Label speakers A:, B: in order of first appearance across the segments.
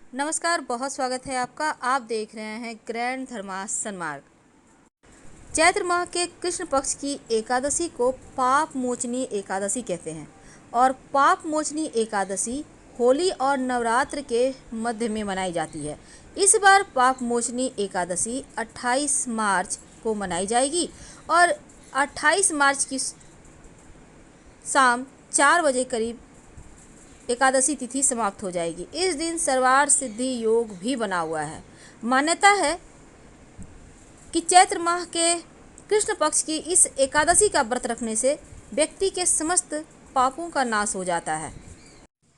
A: नमस्कार, बहुत स्वागत है आपका। आप देख रहे हैं ग्रैंड धर्मास सन्मार्ग। चैत्र माह के कृष्ण पक्ष की एकादशी को पाप मोचनी एकादशी कहते हैं और पाप मोचनी एकादशी होली और नवरात्र के मध्य में मनाई जाती है। इस बार पाप मोचनी एकादशी 28 मार्च को मनाई जाएगी और 28 मार्च की शाम 4 बजे करीब एकादशी तिथि समाप्त हो जाएगी। इस दिन सर्वार्थ सिद्धि योग भी बना हुआ है। मान्यता है कि चैत्र माह के कृष्ण पक्ष की इस एकादशी का व्रत रखने से व्यक्ति के समस्त पापों का नाश हो जाता है।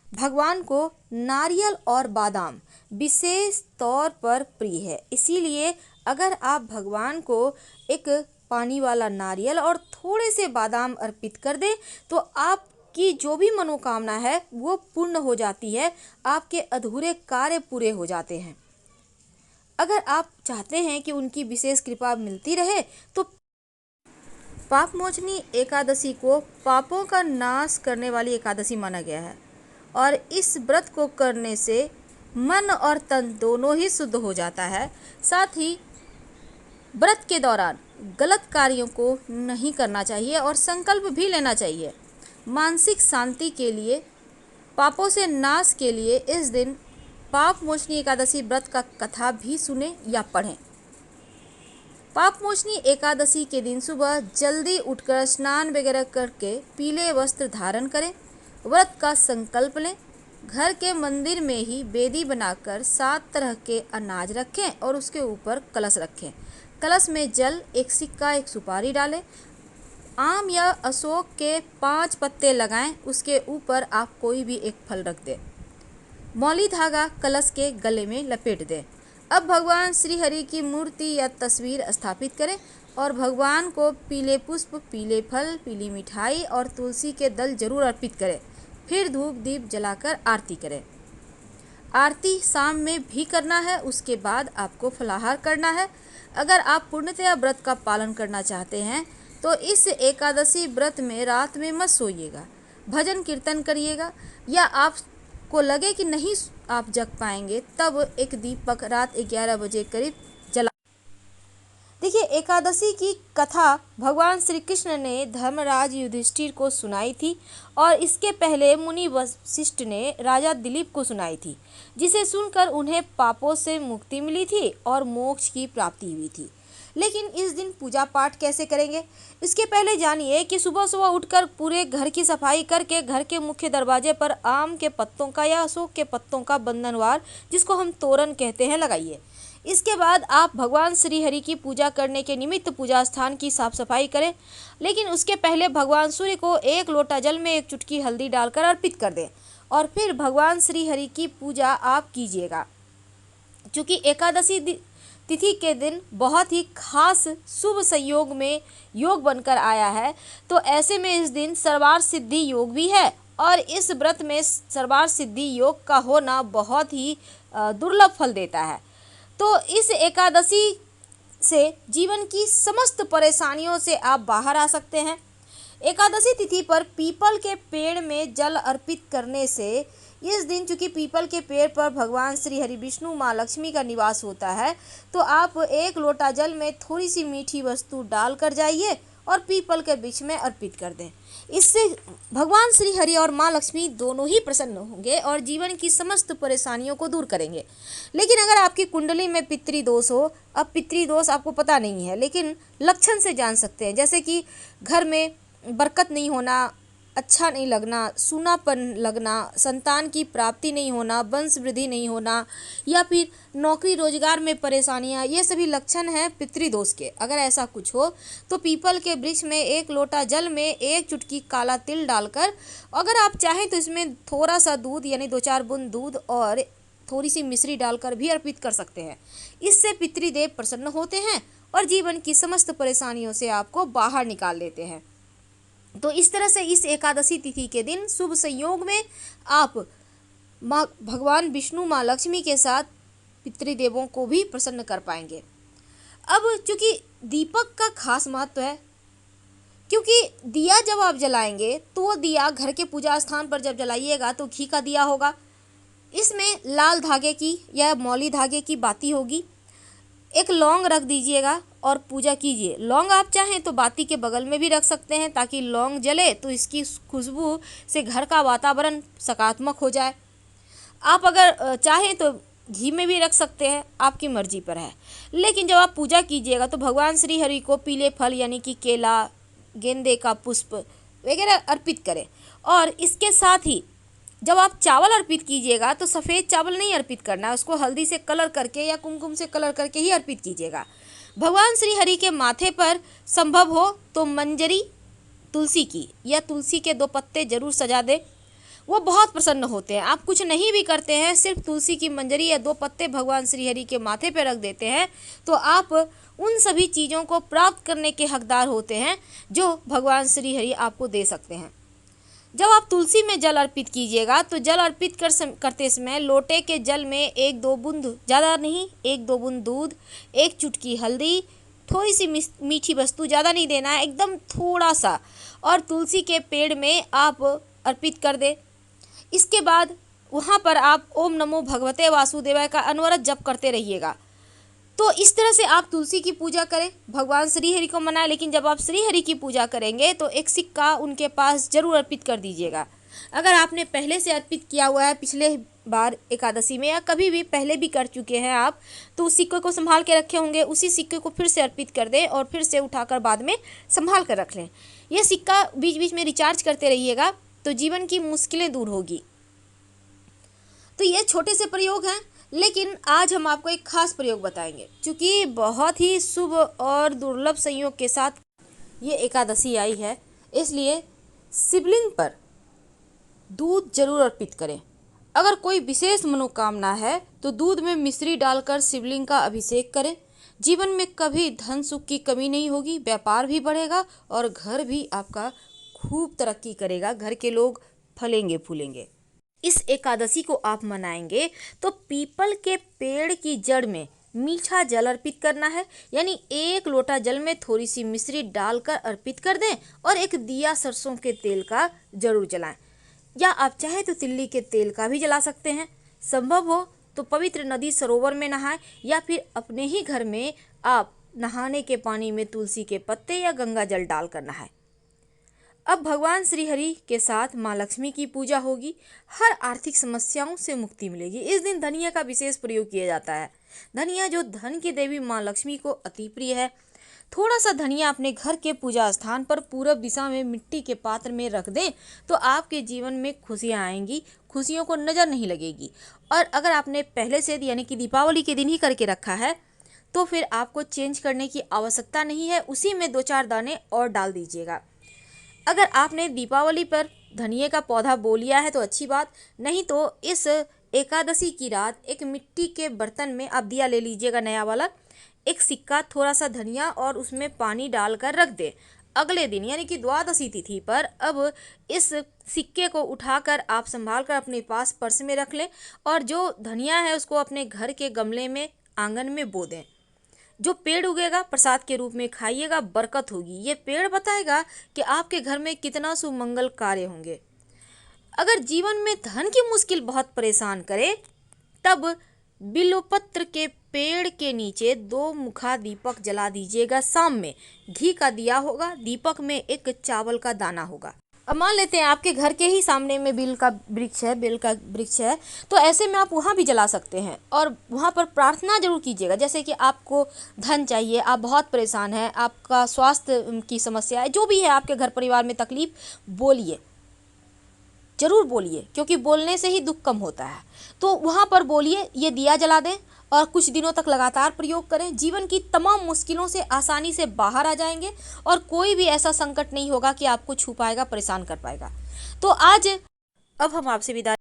A: भगवान को नारियल और बादाम विशेष तौर पर प्रिय है, इसीलिए अगर आप भगवान को एक पानी वाला नारियल और थोड़े से बादाम अर्पित कर दें तो आपकी जो भी मनोकामना है वो पूर्ण हो जाती है, आपके अधूरे कार्य पूरे हो जाते हैं। अगर आप चाहते हैं कि उनकी विशेष कृपा मिलती रहे तो पाप मोचनी एकादशी को पापों का नाश करने वाली एकादशी माना गया है और इस व्रत को करने से मन और तन दोनों ही शुद्ध हो जाता है। साथ ही व्रत के दौरान गलत कार्यों को नहीं करना चाहिए और संकल्प भी लेना चाहिए। मानसिक शांति के लिए, पापों से नाश के लिए इस दिन पाप मोचनी एकादशी व्रत का कथा भी सुने या पढ़ें। पाप मोचनी एकादशी के दिन सुबह जल्दी उठकर स्नान वगैरह करके पीले वस्त्र धारण करें, व्रत का संकल्प लें। घर के मंदिर में ही वेदी बनाकर 7 तरह के अनाज रखें और उसके ऊपर कलश रखें। कलश में जल, एक सिक्का, एक सुपारी डालें। आम या अशोक के 5 पत्ते लगाएं, उसके ऊपर आप कोई भी एक फल रख दें। मौली धागा कलश के गले में लपेट दें। अब भगवान श्री हरि की मूर्ति या तस्वीर स्थापित करें और भगवान को पीले पुष्प, पीले फल, पीली मिठाई और तुलसी के दल जरूर अर्पित करें। फिर धूप दीप जलाकर आरती करें। आरती शाम में भी करना है, उसके बाद आपको फलाहार करना है। अगर आप पूर्णतया व्रत का पालन करना चाहते हैं तो इस एकादशी व्रत में रात में मत सोइएगा, भजन कीर्तन करिएगा, या आपको लगे कि नहीं आप जग पाएंगे तब एक दीपक रात 11 बजे करीब जला। देखिए, एकादशी की कथा भगवान श्री कृष्ण ने धर्मराज युधिष्ठिर को सुनाई थी और इसके पहले मुनि वशिष्ठ ने राजा दिलीप को सुनाई थी, जिसे सुनकर उन्हें पापों से मुक्ति मिली थी और मोक्ष की प्राप्ति हुई थी। लेकिन इस दिन पूजा पाठ कैसे करेंगे, इसके पहले जानिए कि सुबह सुबह उठकर पूरे घर की सफाई करके घर के मुख्य दरवाजे पर आम के पत्तों का या अशोक के पत्तों का बंधनवार, जिसको हम तोरण कहते हैं, लगाइए। इसके बाद आप भगवान श्री हरि की पूजा करने के निमित्त पूजा स्थान की साफ सफाई करें, लेकिन उसके पहले भगवान सूर्य को 1 लोटा जल में 1 चुटकी हल्दी डालकर अर्पित कर दें और फिर भगवान श्री हरि की पूजा आप कीजिएगा। चूँकि एकादशी तिथि के दिन बहुत ही खास शुभ संयोग में योग बनकर आया है, तो ऐसे में इस दिन सर्वार्थ सिद्धि योग भी है और इस व्रत में सर्वार्थ सिद्धि योग का होना बहुत ही दुर्लभ फल देता है। तो इस एकादशी से जीवन की समस्त परेशानियों से आप बाहर आ सकते हैं। एकादशी तिथि पर पीपल के पेड़ में जल अर्पित करने से इस दिन, चूँकि पीपल के पेड़ पर भगवान श्री हरि विष्णु माँ लक्ष्मी का निवास होता है, तो आप 1 लोटा जल में थोड़ी सी मीठी वस्तु डालकर जाइए और पीपल के वृक्ष में अर्पित कर दें। इससे भगवान श्री हरि और माँ लक्ष्मी दोनों ही प्रसन्न होंगे और जीवन की समस्त परेशानियों को दूर करेंगे। लेकिन अगर आपकी कुंडली में पितृदोष हो, अब पितृदोष आपको पता नहीं है लेकिन लक्षण से जान सकते हैं, जैसे कि घर में बरकत नहीं होना, अच्छा नहीं लगना, सूनापन लगना, संतान की प्राप्ति नहीं होना, वंश वृद्धि नहीं होना, या फिर नौकरी रोजगार में परेशानियां, ये सभी लक्षण हैं पितृदोष के। अगर ऐसा कुछ हो तो पीपल के वृक्ष में 1 लोटा जल में 1 चुटकी काला तिल डालकर, अगर आप चाहें तो इसमें थोड़ा सा दूध यानी 2-4 बूंद दूध और थोड़ी सी मिश्री डालकर भी अर्पित कर सकते हैं। इससे पितृदेव प्रसन्न होते हैं और जीवन की समस्त परेशानियों से आपको बाहर निकाल देते हैं। तो इस तरह से इस एकादशी तिथि के दिन शुभ संयोग में आप भगवान विष्णु माँ लक्ष्मी के साथ पितृदेवों को भी प्रसन्न कर पाएंगे। अब चूँकि दीपक का खास महत्व है, क्योंकि दिया जब आप जलाएंगे तो वो दिया घर के पूजा स्थान पर जब जलाइएगा तो घी का दिया होगा, इसमें लाल धागे की या मौली धागे की बाती होगी। एक लौंग रख दीजिएगा और पूजा कीजिए। लौंग आप चाहें तो बाती के बगल में भी रख सकते हैं ताकि लौंग जले तो इसकी खुशबू से घर का वातावरण सकारात्मक हो जाए। आप अगर चाहें तो घी में भी रख सकते हैं, आपकी मर्जी पर है। लेकिन जब आप पूजा कीजिएगा तो भगवान श्री हरि को पीले फल यानी कि केला, गेंदे का पुष्प वगैरह अर्पित करें। और इसके साथ ही जब आप चावल अर्पित कीजिएगा तो सफ़ेद चावल नहीं अर्पित करना है, उसको हल्दी से कलर करके या कुमकुम से कलर करके ही अर्पित कीजिएगा। भगवान श्री हरि के माथे पर संभव हो तो मंजरी तुलसी की या तुलसी के 2 पत्ते जरूर सजा दें, वो बहुत प्रसन्न होते हैं। आप कुछ नहीं भी करते हैं, सिर्फ तुलसी की मंजरी या 2 पत्ते भगवान श्री हरि के माथे पर रख देते हैं तो आप उन सभी चीज़ों को प्राप्त करने के हकदार होते हैं जो भगवान श्री हरि आपको दे सकते हैं। जब आप तुलसी में जल अर्पित कीजिएगा तो जल अर्पित करते समय लोटे के जल में 1-2 बूंद, ज़्यादा नहीं, 1-2 बूंद दूध, 1 चुटकी हल्दी, थोड़ी सी मीठी वस्तु, ज़्यादा नहीं देना है, एकदम थोड़ा सा, और तुलसी के पेड़ में आप अर्पित कर दें। इसके बाद वहाँ पर आप ओम नमो भगवते वासुदेवाय का अनवरत जप करते रहिएगा। तो इस तरह से आप तुलसी की पूजा करें, भगवान श्री हरि को मनाएं। लेकिन जब आप श्री हरि की पूजा करेंगे तो एक सिक्का उनके पास जरूर अर्पित कर दीजिएगा। अगर आपने पहले से अर्पित किया हुआ है, पिछले बार एकादशी में या कभी भी पहले भी कर चुके हैं आप, तो उस सिक्के को संभाल के रखे होंगे, उसी सिक्के को फिर से अर्पित कर दें और फिर से उठाकर बाद में संभाल कर रख लें। यह सिक्का बीच बीच में रिचार्ज करते रहिएगा तो जीवन की मुश्किलें दूर होगी। तो ये छोटे से प्रयोग हैं, लेकिन आज हम आपको एक खास प्रयोग बताएंगे। क्योंकि बहुत ही शुभ और दुर्लभ संयोग के साथ ये एकादशी आई है, इसलिए शिवलिंग पर दूध जरूर अर्पित करें। अगर कोई विशेष मनोकामना है तो दूध में मिश्री डालकर शिवलिंग का अभिषेक करें। जीवन में कभी धन सुख की कमी नहीं होगी, व्यापार भी बढ़ेगा और घर भी आपका खूब तरक्की करेगा, घर के लोग फलेंगे फूलेंगे। इस एकादशी को आप मनाएंगे तो पीपल के पेड़ की जड़ में मीठा जल अर्पित करना है, यानी 1 लोटा जल में थोड़ी सी मिश्री डालकर अर्पित कर दें और एक दिया सरसों के तेल का जरूर जलाएं, या आप चाहे तो तिल्ली के तेल का भी जला सकते हैं। संभव हो तो पवित्र नदी सरोवर में नहाएं या फिर अपने ही घर में आप नहाने के पानी में तुलसी के पत्ते या गंगा जल डालकर नहाएं। अब भगवान श्री हरि के साथ माँ लक्ष्मी की पूजा होगी, हर आर्थिक समस्याओं से मुक्ति मिलेगी। इस दिन धनिया का विशेष प्रयोग किया जाता है। धनिया जो धन की देवी माँ लक्ष्मी को अति प्रिय है। थोड़ा सा धनिया अपने घर के पूजा स्थान पर पूरब दिशा में मिट्टी के पात्र में रख दें तो आपके जीवन में खुशियाँ आएंगी, खुशियों को नज़र नहीं लगेगी। और अगर आपने पहले से यानी कि दीपावली के दिन ही करके रखा है तो फिर आपको चेंज करने की आवश्यकता नहीं है, उसी में 2-4 दाने और डाल दीजिएगा। अगर आपने दीपावली पर धनिए का पौधा बो लिया है तो अच्छी बात, नहीं तो इस एकादशी की रात एक मिट्टी के बर्तन में आप दिया ले लीजिएगा नया वाला, एक सिक्का, थोड़ा सा धनिया और उसमें पानी डालकर रख दें। अगले दिन यानी कि द्वादशी तिथि पर अब इस सिक्के को उठाकर आप संभाल कर अपने पास पर्स में रख लें और जो धनिया है उसको अपने घर के गमले में, आंगन में बो दें। जो पेड़ उगेगा प्रसाद के रूप में खाइएगा, बरकत होगी। ये पेड़ बताएगा कि आपके घर में कितना सुमंगल कार्य होंगे। अगर जीवन में धन की मुश्किल बहुत परेशान करे तब बिल्वपत्र के पेड़ के नीचे 2 मुखा दीपक जला दीजिएगा। शाम में घी का दिया होगा, दीपक में एक चावल का दाना होगा। अब मान लेते हैं आपके घर के ही सामने में बेल का वृक्ष है, तो ऐसे में आप वहाँ भी जला सकते हैं और वहाँ पर प्रार्थना जरूर कीजिएगा। जैसे कि आपको धन चाहिए, आप बहुत परेशान हैं, आपका स्वास्थ्य की समस्या है, जो भी है आपके घर परिवार में तकलीफ, बोलिए, जरूर बोलिए, क्योंकि बोलने से ही दुख कम होता है। तो वहाँ पर बोलिए, ये दिया जला दें और कुछ दिनों तक लगातार प्रयोग करें। जीवन की तमाम मुश्किलों से आसानी से बाहर आ जाएंगे और कोई भी ऐसा संकट नहीं होगा कि आपको छू पाएगा, परेशान कर पाएगा। तो आज अब हम आपसे विदा